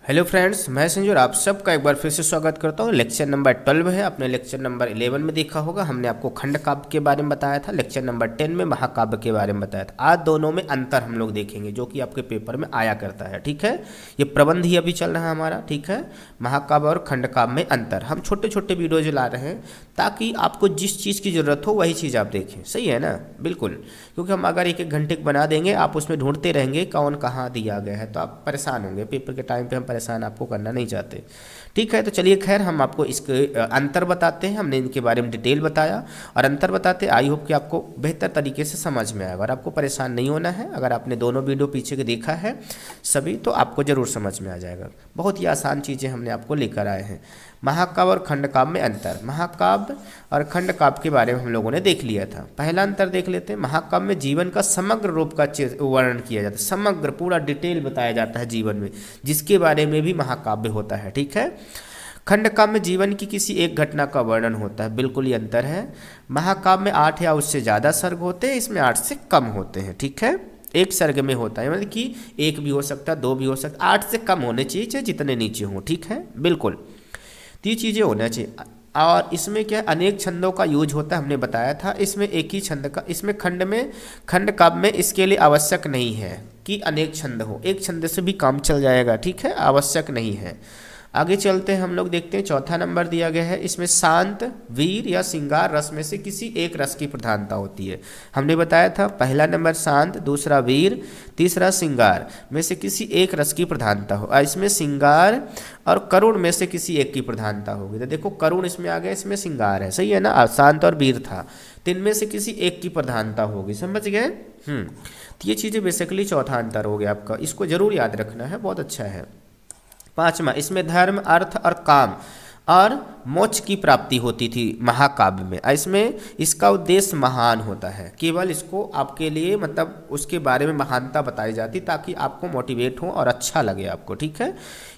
Hello friends, मैं संजू और आप सबका एक बार फिर से स्वागत करता हूँ। लेक्चर नंबर 12 है। अपने लेक्चर नंबर 11 में देखा होगा, हमने आपको खंड काव्य के बारे में बताया था। लेक्चर नंबर 10 में महाकाव्य के बारे में बताया था। आज दोनों में अंतर हम लोग देखेंगे जो कि आपके पेपर में आया करता है। ठीक है, ये प्रबंध ही अभी चल रहा है हमारा। ठीक है, महाकाव्य और खंड काव्य में अंतर। हम छोटे छोटे वीडियो जो ला रहे हैं ताकि आपको जिस चीज़ की ज़रूरत हो वही चीज़ आप देखें। सही है ना? बिल्कुल, क्योंकि हम अगर एक एक घंटे बना देंगे, आप उसमें ढूंढते रहेंगे कौन कहाँ दिया गया है, तो आप परेशान होंगे। पेपर के टाइम पे हम परेशान आपको करना नहीं चाहते। ठीक है, तो चलिए खैर हम आपको इसके अंतर बताते हैं। हमने इनके बारे में डिटेल बताया और अंतर बताते आई होप कि आपको बेहतर तरीके से समझ में आएगा और आपको परेशान नहीं होना है। अगर आपने दोनों वीडियो पीछे के देखा है सभी, तो आपको ज़रूर समझ में आ जाएगा। बहुत ही आसान चीज़ें हमने आपको लेकर आए हैं। महाकाव्य और खंड काव्य में अंतर। महाकाव्य और खंड काव्य के बारे में हम लोगों ने देख लिया था। पहला अंतर देख लेते हैं। महाकाव्य में जीवन का समग्र रूप का वर्णन किया जाता है। समग्र पूरा डिटेल बताया जाता है जीवन में, जिसके बारे में भी महाकाव्य होता है। ठीक है, खंड काव्य में जीवन की किसी एक घटना का वर्णन होता है। बिल्कुल ये अंतर है। महाकाव्य में 8 या उससे ज़्यादा सर्ग होते हैं, इसमें 8 से कम होते हैं। ठीक है, एक सर्ग में होता है, मतलब कि एक भी हो सकता है, दो भी हो सकता है, 8 से कम होने चाहिए, चाहे जितने नीचे हों। ठीक है, बिल्कुल, तो ये चीज़ें होना चाहिए। और इसमें क्या अनेक छंदों का यूज होता है, हमने बताया था। इसमें एक ही छंद का, इसमें खंड काव्य में इसके लिए आवश्यक नहीं है कि अनेक छंद हो, एक छंद से भी काम चल जाएगा। ठीक है, आवश्यक नहीं है। आगे चलते हैं, हम लोग देखते हैं। चौथा नंबर दिया गया है, इसमें शांत, वीर या श्रृंगार रस में से किसी एक रस की प्रधानता होती है। हमने बताया था पहला नंबर शांत, दूसरा वीर, तीसरा श्रृंगार में से किसी एक रस की प्रधानता हो। इसमें श्रृंगार और करुण में से किसी एक की प्रधानता होगी। तो देखो करुण इसमें आ गया, इसमें श्रृंगार है। सही है ना? शांत और वीर था, तो इनमें से किसी एक की प्रधानता होगी। समझ गए? तो ये चीज़ें बेसिकली चौथा अंतर हो गया आपका, इसको जरूर याद रखना है, बहुत अच्छा है। पांचवा, इसमें धर्म, अर्थ और काम और मोक्ष की प्राप्ति होती थी महाकाव्य में। इसमें इसका उद्देश्य महान होता है, केवल इसको आपके लिए मतलब उसके बारे में महानता बताई जाती ताकि आपको मोटिवेट हो और अच्छा लगे आपको। ठीक है,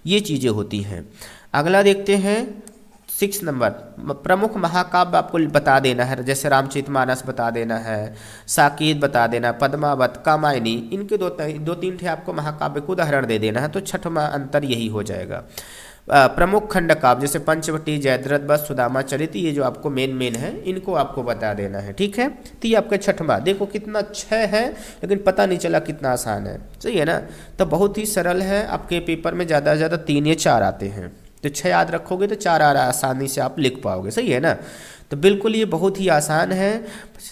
ये चीज़ें होती हैं। अगला देखते हैं 6 नंबर, प्रमुख महाकाव्य आपको बता देना है। जैसे रामचरितमानस बता देना है, साकेत बता देना, पद्मावत, कामायनी, इनके दो तीन थे आपको महाकाव्य को उदाहरण दे देना है। तो छठवां अंतर यही हो जाएगा। प्रमुख खंड काव्य जैसे पंचवटी, जयद्रथ वध, सुदामा चरित, ये जो आपको मेन है इनको आपको बता देना है। ठीक है, तो ये आपका छठवां। देखो कितना 6 है, लेकिन पता नहीं चला कितना आसान है। सही है ना? तो बहुत ही सरल है। आपके पेपर में ज़्यादा से ज़्यादा 3 या 4 आते हैं, तो 6 याद रखोगे तो 4 आसानी से आप लिख पाओगे। सही है ना? तो बिल्कुल ये बहुत ही आसान है।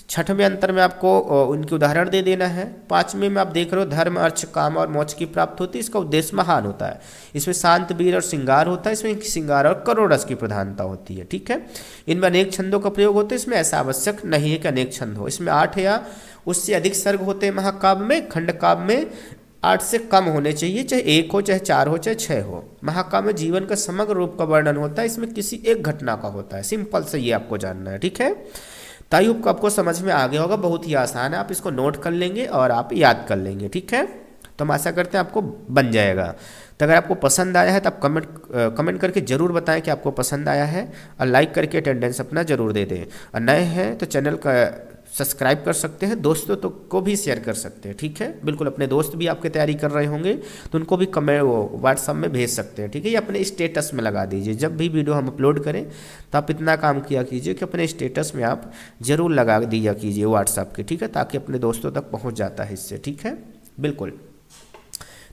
छठवें अंतर में आपको उनके उदाहरण दे देना है। पांचवें में आप देख रहे हो धर्म, अर्थ, काम और मोक्ष की प्राप्ति होती है, इसका उद्देश्य महान होता है। इसमें शांत, वीर और श्रृंगार होता है, इसमें श्रृंगार और करुण रस की प्रधानता होती है। ठीक है, इनमें अनेक छंदों का प्रयोग होता है, इसमें ऐसा आवश्यक नहीं है कि अनेक छंद हो। इसमें 8 या उससे अधिक सर्ग होते हैं महाकाव्य में। खंड काव्य में 8 से कम होने चाहिए, चाहे 1 हो, चाहे 4 हो, चाहे 6 हो। महाकाव्य में जीवन का समग्र रूप का वर्णन होता है, इसमें किसी एक घटना का होता है। सिंपल से ये आपको जानना है। ठीक है, तायुब को आपको समझ में आ गया होगा, बहुत ही आसान है। आप इसको नोट कर लेंगे और आप याद कर लेंगे। ठीक है, तो हम आशा करते हैं आपको बन जाएगा। तो अगर आपको पसंद आया है तो आप कमेंट करके ज़रूर बताएं कि आपको पसंद आया है, और लाइक करके अटेंडेंस अपना ज़रूर दे दें। और नए हैं तो चैनल का सब्सक्राइब कर सकते हैं, दोस्तों तो को भी शेयर कर सकते हैं। ठीक है, बिल्कुल, अपने दोस्त भी आपके तैयारी कर रहे होंगे तो उनको भी कमेंट व्हाट्सअप में भेज सकते हैं। ठीक है, ये अपने स्टेटस में लगा दीजिए। जब भी वीडियो हम अपलोड करें तो आप इतना काम किया कीजिए कि अपने स्टेटस में आप ज़रूर लगा दिया कीजिए व्हाट्सअप के। ठीक है, ताकि अपने दोस्तों तक पहुँच जाता है इससे। ठीक है, बिल्कुल,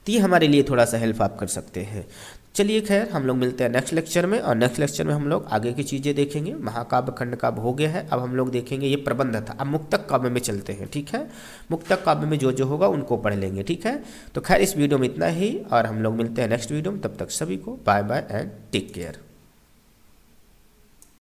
तो ये हमारे लिए थोड़ा सा हेल्प आप कर सकते हैं। चलिए खैर, हम लोग मिलते हैं नेक्स्ट लेक्चर में, और नेक्स्ट लेक्चर में हम लोग आगे की चीज़ें देखेंगे। महाकाव्य खंड काव्य हो गया है, अब हम लोग देखेंगे ये प्रबंध था। अब मुक्तक काव्य में चलते हैं। ठीक है, मुक्तक काव्य में जो जो होगा उनको पढ़ लेंगे। ठीक है, तो खैर इस वीडियो में इतना ही, और हम लोग मिलते हैं नेक्स्ट वीडियो में। तब तक सभी को bye bye and take care.